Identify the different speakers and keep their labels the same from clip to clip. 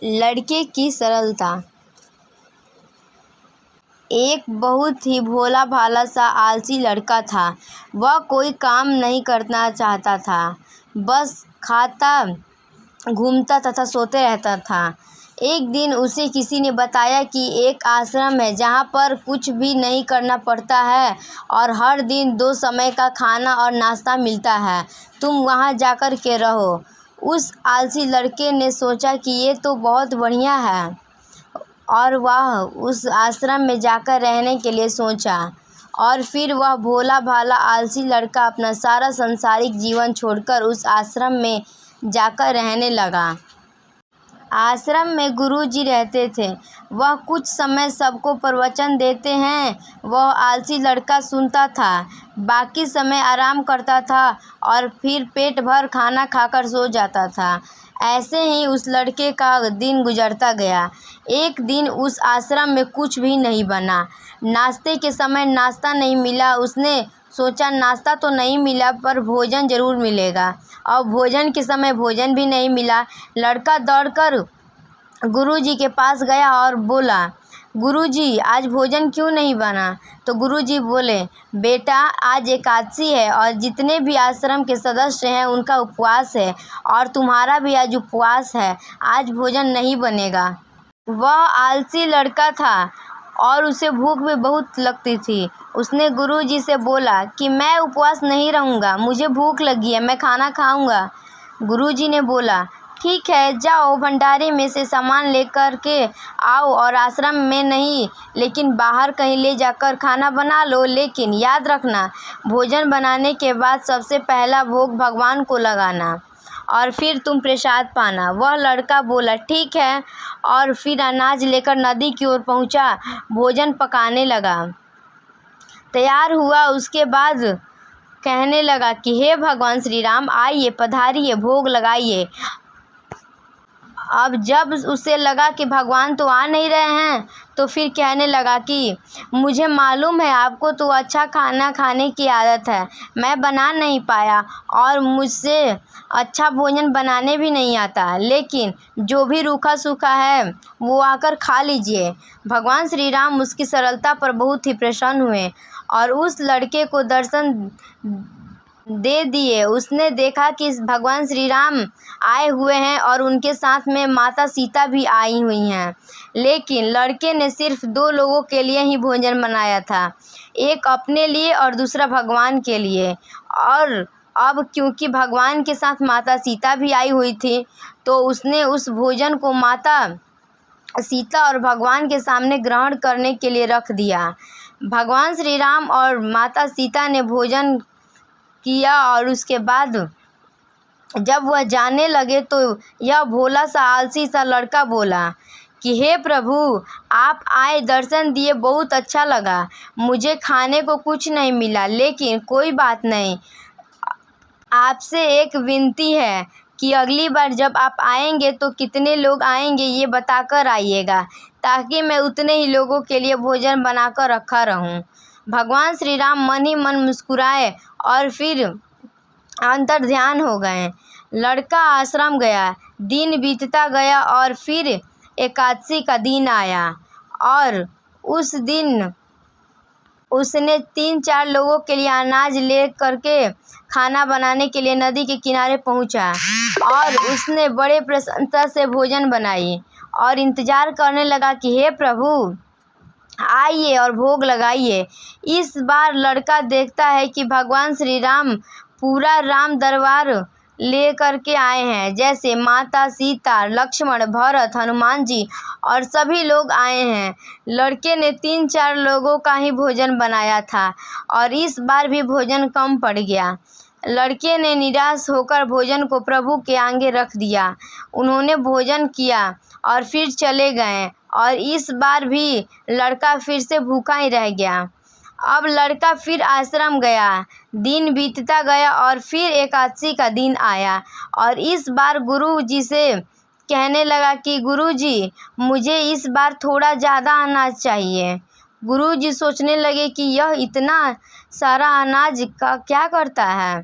Speaker 1: लड़के की सरलता। एक बहुत ही भोला भाला सा आलसी लड़का था। वह कोई काम नहीं करना चाहता था, बस खाता, घूमता तथा सोते रहता था। एक दिन उसे किसी ने बताया कि एक आश्रम है जहाँ पर कुछ भी नहीं करना पड़ता है और हर दिन 2 समय का खाना और नाश्ता मिलता है। तुम वहाँ जाकर के रहो। उस आलसी लड़के ने सोचा कि ये तो बहुत बढ़िया है और वह उस आश्रम में जाकर रहने के लिए सोचा। और फिर वह भोला भाला आलसी लड़का अपना सारा सांसारिक जीवन छोड़कर उस आश्रम में जाकर रहने लगा। आश्रम में गुरुजी रहते थे। वह कुछ समय सबको प्रवचन देते हैं। वह आलसी लड़का सुनता था, बाकी समय आराम करता था और फिर पेट भर खाना खाकर सो जाता था। ऐसे ही उस लड़के का दिन गुजरता गया। एक दिन उस आश्रम में कुछ भी नहीं बना। नाश्ते के समय नाश्ता नहीं मिला। उसने सोचा नाश्ता तो नहीं मिला पर भोजन ज़रूर मिलेगा, और भोजन के समय भोजन भी नहीं मिला। लड़का दौड़कर गुरुजी के पास गया और बोला, गुरुजी आज भोजन क्यों नहीं बना? तो गुरुजी बोले, बेटा आज एकादशी है और जितने भी आश्रम के सदस्य हैं उनका उपवास है और तुम्हारा भी आज उपवास है, आज भोजन नहीं बनेगा। वह आलसी लड़का था और उसे भूख भी बहुत लगती थी। उसने गुरुजी से बोला कि मैं उपवास नहीं रहूँगा, मुझे भूख लगी है, मैं खाना खाऊँगा। गुरुजी ने बोला, ठीक है, जाओ भंडारे में से सामान लेकर के आओ और आश्रम में नहीं लेकिन बाहर कहीं ले जाकर खाना बना लो, लेकिन याद रखना भोजन बनाने के बाद सबसे पहला भोग भगवान को लगाना और फिर तुम प्रसाद पाना। वह लड़का बोला, ठीक है, और फिर अनाज लेकर नदी की ओर पहुंचा। भोजन पकाने लगा। तैयार हुआ, उसके बाद कहने लगा कि हे भगवान श्री राम, आइए पधारिए, भोग लगाइए। अब जब उसे लगा कि भगवान तो आ नहीं रहे हैं, तो फिर कहने लगा कि मुझे मालूम है आपको तो अच्छा खाना खाने की आदत है, मैं बना नहीं पाया और मुझसे अच्छा भोजन बनाने भी नहीं आता, लेकिन जो भी रूखा सूखा है वो आकर खा लीजिए। भगवान श्री राम उसकी सरलता पर बहुत ही प्रसन्न हुए और उस लड़के को दर्शन दे दिए। उसने देखा कि भगवान श्री राम आए हुए हैं और उनके साथ में माता सीता भी आई हुई हैं, लेकिन लड़के ने सिर्फ 2 लोगों के लिए ही भोजन बनाया था, एक अपने लिए और दूसरा भगवान के लिए। और अब क्योंकि भगवान के साथ माता सीता भी आई हुई थी, तो उसने उस भोजन को माता सीता और भगवान के सामने ग्रहण करने के लिए रख दिया। भगवान श्री राम और माता सीता ने भोजन किया और उसके बाद जब वह जाने लगे तो यह भोला सा आलसी सा लड़का बोला कि हे प्रभु, आप आए, दर्शन दिए, बहुत अच्छा लगा। मुझे खाने को कुछ नहीं मिला, लेकिन कोई बात नहीं, आपसे एक विनती है कि अगली बार जब आप आएंगे तो कितने लोग आएंगे ये बताकर आइएगा, ताकि मैं उतने ही लोगों के लिए भोजन बनाकर रखा रहूं। भगवान श्री राम मन ही मन मुस्कुराए और फिर अंतर ध्यान हो गए। लड़का आश्रम गया। दिन बीतता गया और फिर एकादशी का दिन आया और उस दिन उसने 3-4 लोगों के लिए अनाज ले करके खाना बनाने के लिए नदी के किनारे पहुंचा और उसने बड़े प्रसन्नता से भोजन बनाई और इंतज़ार करने लगा कि हे प्रभु आइए और भोग लगाइए। इस बार लड़का देखता है कि भगवान श्री राम पूरा राम दरबार ले करके आए हैं, जैसे माता सीता, लक्ष्मण, भरत, हनुमान जी और सभी लोग आए हैं। लड़के ने 3-4 लोगों का ही भोजन बनाया था और इस बार भी भोजन कम पड़ गया। लड़के ने निराश होकर भोजन को प्रभु के आगे रख दिया। उन्होंने भोजन किया और फिर चले गए और इस बार भी लड़का फिर से भूखा ही रह गया। अब लड़का फिर आश्रम गया। दिन बीतता गया और फिर एकादशी का दिन आया और इस बार गुरु जी से कहने लगा कि गुरुजी, मुझे इस बार थोड़ा ज़्यादा अनाज चाहिए। गुरुजी सोचने लगे कि यह इतना सारा अनाज का क्या करता है,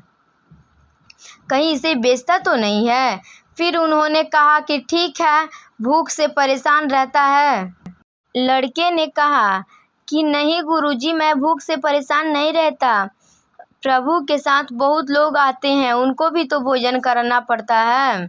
Speaker 1: कहीं इसे बेचता तो नहीं है। फिर उन्होंने कहा कि ठीक है, भूख से परेशान रहता है। लड़के ने कहा कि नहीं गुरुजी, मैं भूख से परेशान नहीं रहता। प्रभु के साथ बहुत लोग आते हैं, उनको भी तो भोजन करना पड़ता है।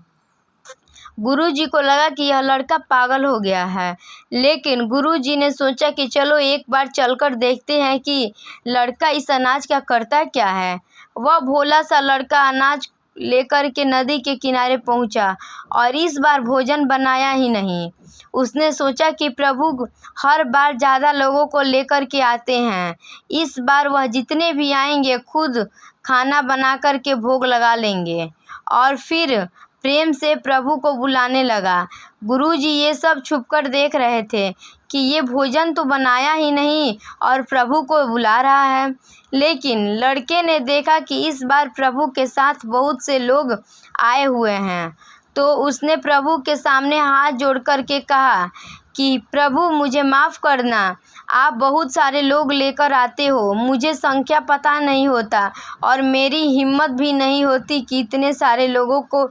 Speaker 1: गुरुजी को लगा कि यह लड़का पागल हो गया है, लेकिन गुरुजी ने सोचा कि चलो एक बार चलकर देखते हैं कि लड़का इस अनाज का करता क्या है। वह भोला सा लड़का अनाज लेकर के नदी के किनारे पहुंचा और इस बार भोजन बनाया ही नहीं। उसने सोचा कि प्रभु हर बार ज़्यादा लोगों को लेकर के आते हैं, इस बार वह जितने भी आएंगे खुद खाना बना कर के भोग लगा लेंगे। और फिर प्रेम से प्रभु को बुलाने लगा। गुरुजी ये सब छुपकर देख रहे थे कि ये भोजन तो बनाया ही नहीं और प्रभु को बुला रहा है। लेकिन लड़के ने देखा कि इस बार प्रभु के साथ बहुत से लोग आए हुए हैं, तो उसने प्रभु के सामने हाथ जोड़ कर के कहा कि प्रभु मुझे माफ़ करना, आप बहुत सारे लोग लेकर आते हो, मुझे संख्या पता नहीं होता और मेरी हिम्मत भी नहीं होती कि इतने सारे लोगों को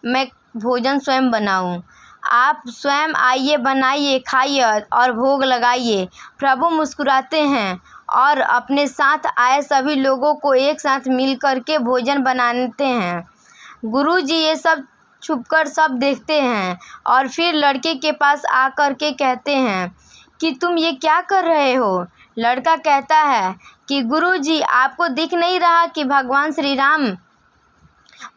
Speaker 1: मैं भोजन स्वयं बनाऊं। आप स्वयं आइए, बनाइए, खाइए और भोग लगाइए। प्रभु मुस्कुराते हैं और अपने साथ आए सभी लोगों को एक साथ मिल कर के भोजन बनाते हैं। गुरुजी ये सब छुपकर सब देखते हैं और फिर लड़के के पास आकर के कहते हैं कि तुम ये क्या कर रहे हो। लड़का कहता है कि गुरुजी आपको दिख नहीं रहा कि भगवान श्री राम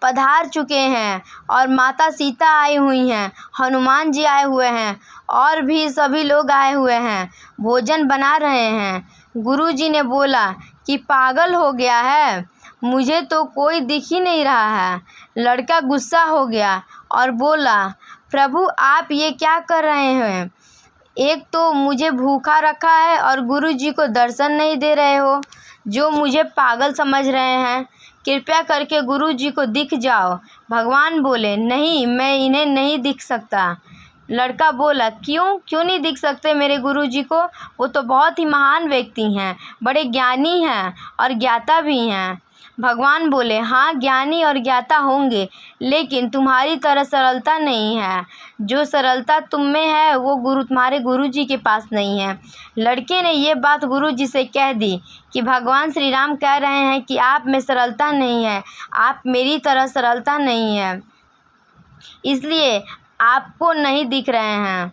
Speaker 1: पधार चुके हैं और माता सीता आई हुई हैं, हनुमान जी आए हुए हैं और भी सभी लोग आए हुए हैं, भोजन बना रहे हैं। गुरुजी ने बोला कि पागल हो गया है, मुझे तो कोई दिख ही नहीं रहा है। लड़का गुस्सा हो गया और बोला प्रभु आप ये क्या कर रहे हैं, एक तो मुझे भूखा रखा है और गुरुजी को दर्शन नहीं दे रहे हो, जो मुझे पागल समझ रहे हैं। कृपया करके गुरुजी को दिख जाओ। भगवान बोले नहीं, मैं इन्हें नहीं दिख सकता। लड़का बोला क्यों नहीं दिख सकते मेरे गुरुजी को, वो तो बहुत ही महान व्यक्ति हैं, बड़े ज्ञानी हैं और ज्ञाता भी हैं। भगवान बोले हाँ ज्ञानी और ज्ञाता होंगे, लेकिन तुम्हारी तरह सरलता नहीं है। जो सरलता तुम में है वो तुम्हारे गुरुजी के पास नहीं है। लड़के ने ये बात गुरुजी से कह दी कि भगवान श्री राम कह रहे हैं कि आप में सरलता नहीं है, आप मेरी तरह सरलता नहीं है, इसलिए आपको नहीं दिख रहे हैं।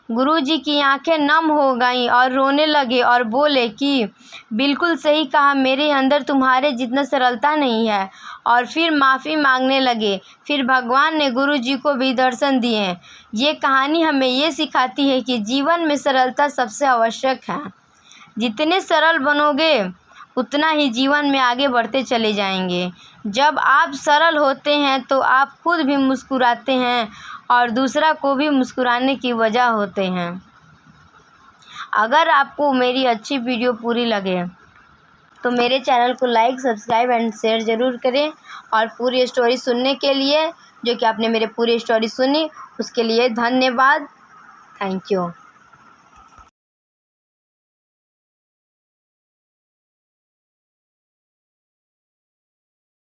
Speaker 1: गुरुजी की आंखें नम हो गईं और रोने लगे और बोले कि बिल्कुल सही कहा, मेरे अंदर तुम्हारे जितना सरलता नहीं है। और फिर माफ़ी मांगने लगे। फिर भगवान ने गुरुजी को भी दर्शन दिए। ये कहानी हमें ये सिखाती है कि जीवन में सरलता सबसे आवश्यक है। जितने सरल बनोगे उतना ही जीवन में आगे बढ़ते चले जाएंगे। जब आप सरल होते हैं तो आप खुद भी मुस्कुराते हैं और दूसरा को भी मुस्कुराने की वजह होते हैं। अगर आपको मेरी अच्छी वीडियो पूरी लगे तो मेरे चैनल को लाइक, सब्सक्राइब एंड शेयर ज़रूर करें। और पूरी स्टोरी सुनने के लिए, जो कि आपने मेरे पूरी स्टोरी सुनी, उसके लिए धन्यवाद। Thank you.